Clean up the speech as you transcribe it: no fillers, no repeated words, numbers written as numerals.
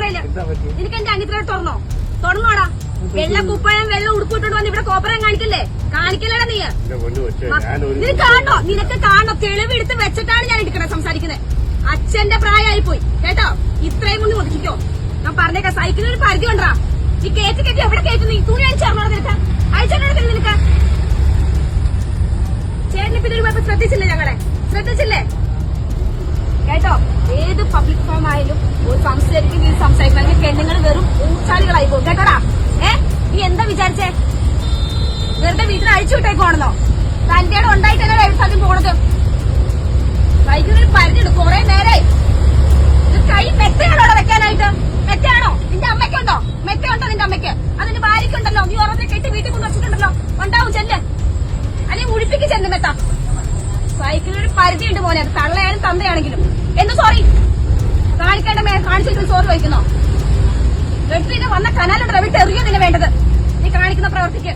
പറയില്ല. നിനക്ക് എന്റെ അനിയത്തിലോട്ട് തുറന്നോടാ. വെള്ള കുപ്പായം വെള്ളം ഉടുപ്പിട്ടോണ്ട് വന്ന് ഇവിടെ കോപ്പറം കാണിക്കല്ലേ? കാണിക്കല്ലേടാ നീ. നിനക്ക് കാണോ? തെളിവെടുത്ത് വെച്ചിട്ടാണ് ഞാൻ എടുക്കണേ സംസാരിക്കുന്നത്. അച്ഛന്റെ പ്രായമായി പോയി കേട്ടോ. ഇത്രയും കൊണ്ട് ഒതുക്കിക്കോ. ഞാൻ പറഞ്ഞേക്കാം, സൈക്കിളിന് ഒരു പരിധി കൊണ്ടാ. ഈ കയറ്റി എവിടെ കയറ്റുന്നു? ഈ തുണി അയച്ചറിഞ്ഞോടാ നിനക്ക്? അയച്ചറിഞ്ഞോടത്തില്ല നിനക്ക്? ചേട്ടനിപ്പിത് ശ്രദ്ധിച്ചില്ലേ? ഞങ്ങളെ ശ്രദ്ധിച്ചില്ലേ കേട്ടോ? ഏത് പബ്ലിക് ഫോം ആയാലും ഒരു സംസാരിക്കും സംസാരിക്കണം. പെണ്ണുങ്ങൾ വെറും ഊച്ചാലികളായി പോകും കേട്ടോടാ. നീ എന്താ വിചാരിച്ചേ? വെറുതെ വീട്ടിൽ അഴിച്ചു വിട്ടേക്കുവാണെന്നോ? തന്റെ ഉണ്ടായിട്ടല്ലേ എഴുത്താദ്യം പോണത്? വൈകുന്നേരം പരിചയം കുറെ നേരായി. ഇത് കൈ മെത്തയാണോ വെക്കാനായിട്ട്? മെത്തയാണോ? നിന്റെ അമ്മയ്ക്കുണ്ടോ? മെത്തയുണ്ടോ നിന്റെ അമ്മയ്ക്ക്? അതിന്റെ ഭാര്യയ്ക്കുണ്ടല്ലോ. നീ ഓരോരുത്തരെ കെട്ടി വീട്ടിൽ കൊണ്ട് വെച്ചിട്ടുണ്ടല്ലോ. ഉണ്ടാവും ചെല്ല്. അല്ലെങ്കിൽ മുഴിപ്പിക്ക് ചെല്ല് മെത്ത. സൈക്കിളിനൊരു പരിധിയുണ്ട് പോലെ. അത് തള്ളയാനും തന്തയാണെങ്കിലും. എന്ത് സോറി കാണിക്കേണ്ട? കാണിച്ചിട്ട് സോറി വയ്ക്കുന്നോ? വെട്ടിന് വന്ന കനാലുണ്ടോ? വിട്ട് എറിയോ നിന്നെ വേണ്ടത്? നീ കാണിക്കുന്ന പ്രവർത്തിക്ക്.